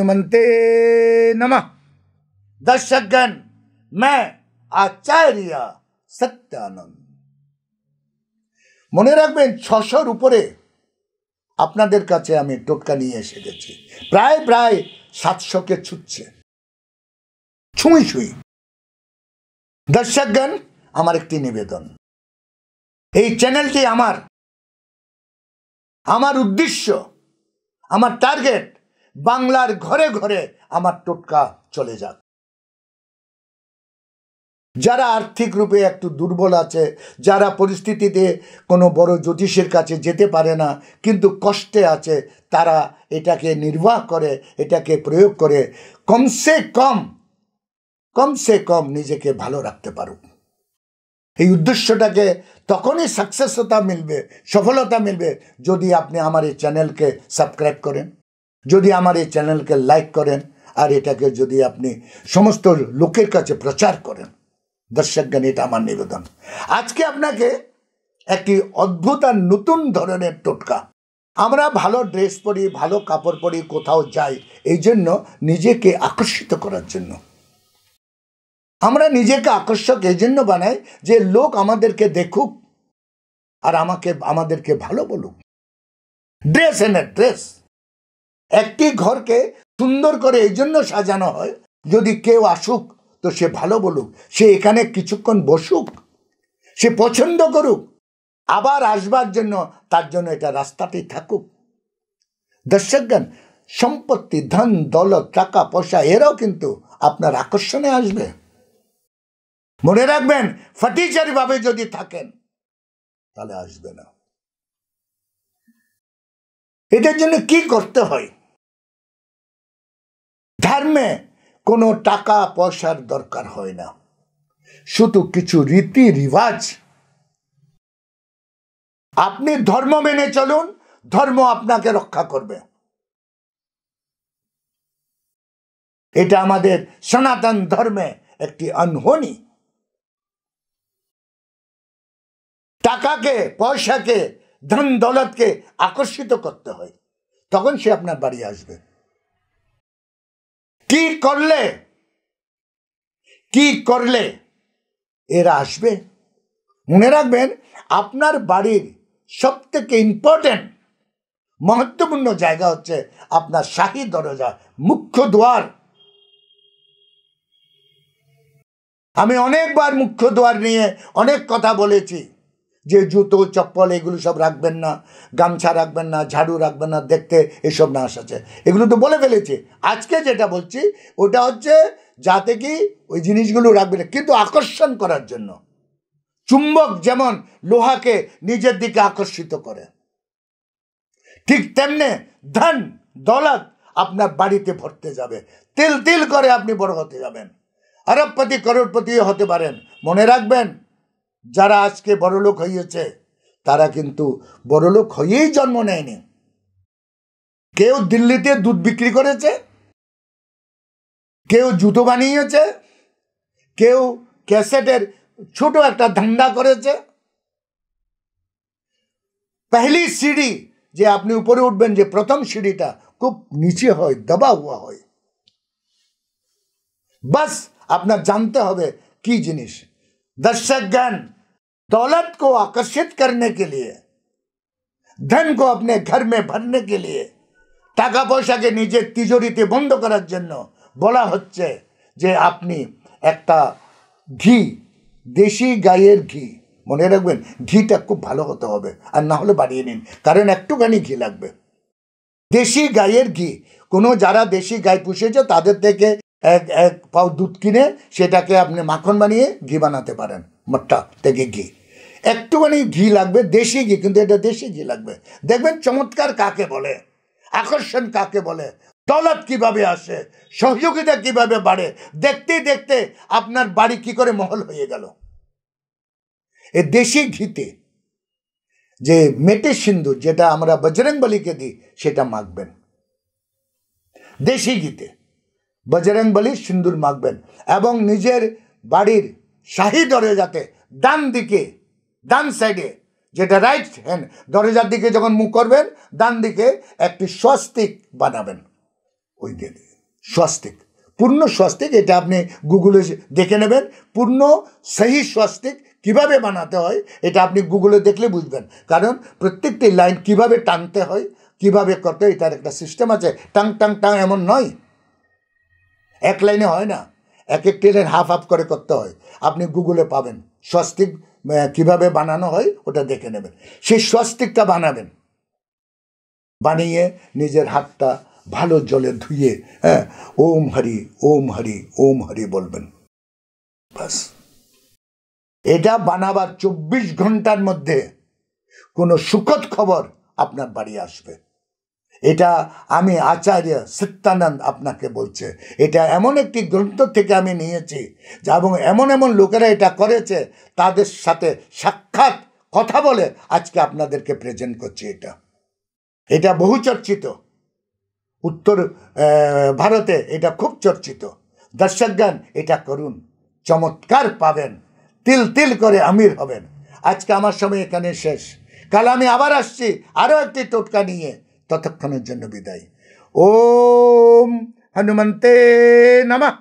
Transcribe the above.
हनुमते नमः। दर्शकगण, मैं आचार्य सत्यानंद। মনে রাখবেন 600-র উপরে আপনাদের কাছে আমি টোটকা নিয়ে এসে গেছি। প্রায় 700-কে ছুঁচ্ছে, ছুঁই। দর্শকগণ, আমার একটি নিবেদন, এই চ্যানেলটি আমার উদ্দেশ্য, আমার টার্গেট, বাংলার ঘরে ঘরে আমার টোটকা চলে যাক। যারা আর্থিক রূপে একটু দুর্বল আছে, যারা পরিস্থিতিতে কোনো বড় জ্যোতিষের কাছে যেতে পারে না, কিন্তু কষ্টে আছে, তারা এটাকে নির্বাহ করে, এটাকে প্রয়োগ করে কমসে কম নিজেকে ভালো রাখতে পারুক। এই উদ্দেশ্যটাকে তখনই সফলতা মিলবে যদি আপনি আমার এই চ্যানেলকে সাবস্ক্রাইব করেন, যদি আমার এই চ্যানেলকে লাইক করেন, আর এটাকে যদি আপনি সমস্ত লোকের কাছে প্রচার করেন। দর্শকগণ, এটা আমার নিবেদন। আজকে আপনাকে একটি অদ্ভুত আর নতুন ধরনের টোটকা। আমরা ভালো ড্রেস পরি, ভালো কাপড় পরি, কোথাও যাই, এই জন্য নিজেকে আকর্ষিত করার জন্য। আমরা নিজেকে আকর্ষক এই জন্য বানাই যে লোক আমাদেরকে দেখুক আর আমাদেরকে ভালো বলুক। ড্রেস একটি ঘরকে সুন্দর করে এই জন্য সাজানো হয়, যদি কেউ আসুক তো সে ভালো বলুক, সে এখানে কিছুক্ষণ বসুক, সে পছন্দ করুক, আবার আসবার জন্য তার জন্য এটা রাস্তাটি থাকুক। দর্শকগণ, সম্পত্তি, ধন দৌলত, টাকা পয়সা এরাও কিন্তু আপনার আকর্ষণে আসবে। মনে রাখবেন, ফাটিচারি ভাবে যদি থাকেন তাহলে আসবে না। এটার জন্য কি করতে হয়? ধর্মে কোনো টাকা পয়সার দরকার হয় না, শুধু কিছু রীতি রিবাজ। আপনি ধর্ম মেনে চলুন, ধর্ম আপনাকে রক্ষা করবে। এটা আমাদের সনাতন ধর্মে একটি আনহনি। টাকাকে, পয়সাকে, ধন দৌলতকে আকর্ষিত করতে হয়, তখন সে আপনার বাড়ি আসবে। কি করলে এরা আসবে? মনে রাখবেন, আপনার বাড়ির সবথেকে ইম্পর্টেন্ট, মহত্বপূর্ণ জায়গা হচ্ছে আপনার শাহী দরজা, মুখ্য দ্বার। আমি অনেকবার মুখ্য দ্বার নিয়ে অনেক কথা বলেছি, যে জুতো চপ্পল এগুলো সব রাখবেন না, গামছা রাখবেন না, ঝাড়ু রাখবেন না, দেখতে এসব না আসছে, এগুলো তো বলে ফেলেছি। আজকে যেটা বলছি ওটা হচ্ছে যাতে কি ওই জিনিসগুলো রাখবেন, কিন্তু আকর্ষণ করার জন্য। চুম্বক যেমন লোহাকে নিজের দিকে আকর্ষিত করে, ঠিক তেমনি ধন দৌলত আপনার বাড়িতে ভরতে যাবে, তিল করে আপনি বড় হতে যাবেন, আরবপতি করোড়পতি হতে পারেন। মনে রাখবেন, যারা আজকে বড়লোক হয়েছে তারা কিন্তু বড়লোক হয়েই জন্ম নেয়নি। কেউ দিল্লিতে দুধ বিক্রি করেছে, কেউ জুতো বানিয়েছে, কেউ ক্যাসেটের ছোট একটা ধান্দা করেছে। পহলি সিঁড়ি যে আপনি উপরে উঠবেন, যে প্রথম সিঁড়িটা খুব নিচে হয়, দবা হুয়া হয়। बस আপনার জানতে হবে কি জিনিস। दर्शकगण, दौलत को आकर्षित करने के लिए, धन को अपने घर में भरने के लिए, টাকা পয়সাকে নিজের তিজোরিতে বন্ধ করার জন্য বলা হচ্ছে যে আপনি একটা ঘি, দেশি গায়ের ঘি, মনে রাখবেন ঘিটা খুব ভালো হতে হবে, আর না হলে বাড়িয়ে নিন, কারণ একটুখানি ঘি লাগবে। দেশি গায়ের ঘি, কোনো যারা দেশি গাই পুষেছে তাদের থেকে এক পাও দুধ কিনে সেটাকে আপনি মাখন বানিয়ে ঘি বানাতে পারেন। মোট্টা থেকে ঘি, একটুখানি ঘি লাগবে, দেশি ঘি, কিন্তু এটা দেশি ঘি লাগবে। দেখবেন চমৎকার কাকে বলে, আকর্ষণ কাকে বলে, দৌলত কিভাবে আসে, সহযোগিতা কিভাবে বাড়ে, দেখতে দেখতে আপনার বাড়ি কি করে মহল হয়ে গেল। এই দেশি ঘিতে যে মেটে সিন্দুর, যেটা আমরা বজরংবলীকে দিই, সেটা মাখবেন। দেশি ঘিতে বজরংবলী সিন্দুর মাখবেন, এবং নিজের বাড়ির শাহী দরজাতে ডান সাইডে, যেটা রাইট হ্যান্ড, দরজার দিকে যখন মুখ করবেন ডান দিকে একটি স্বস্তিক বানাবেন, ওই দিয়ে স্বস্তিক, পূর্ণ স্বস্তিক। এটা আপনি গুগলে দেখে নেবেন। পূর্ণ সহি স্বস্তিক কিভাবে বানাতে হয় এটা আপনি গুগলে দেখলে বুঝবেন। কারণ প্রত্যেকটি লাইন কিভাবে টানতে হয়, কিভাবে করতে হয়, এটার একটা সিস্টেম আছে। টাং টাং টাং এমন নয়, এক লাইনে হয় না, এক একটি লাইন হাফ হাফ করে করতে হয়। আপনি গুগলে পাবেন স্বস্তিক কিভাবে বানানো হয়, ওটা দেখে নেবেন। সেই স্বস্তিকটা বানাবেন, বানিয়ে নিজের হাতটা ভালো জলে ধুয়ে ওম হরি ওম হরি ওম হরি বলবেন, বাস। এটা বানাবার 24 ঘন্টার মধ্যে কোনো সুখদ খবর আপনার বাড়ি আসবে। এটা আমি আচার্য সত্যানন্দ আপনাকে বলছে। এটা এমন একটি গ্রন্থ থেকে আমি নিয়েছি, এবং এমন এমন লোকেরা এটা করেছে, তাদের সাথে সাক্ষাৎ কথা বলে আজকে আপনাদেরকে প্রেজেন্ট করছি। এটা বহু চর্চিত, উত্তর ভারতে এটা খুব চর্চিত। দর্শকগণ, এটা করুন, চমৎকার পাবেন, তিল তিল করে আমির হবেন। আজকে আমার সময় এখানে শেষ। কাল আমি আবার আসছি আরও একটি টোটকা নিয়ে। ততক্ষণের জন্য বিদায়। ওম হনুমন্তে নমঃ।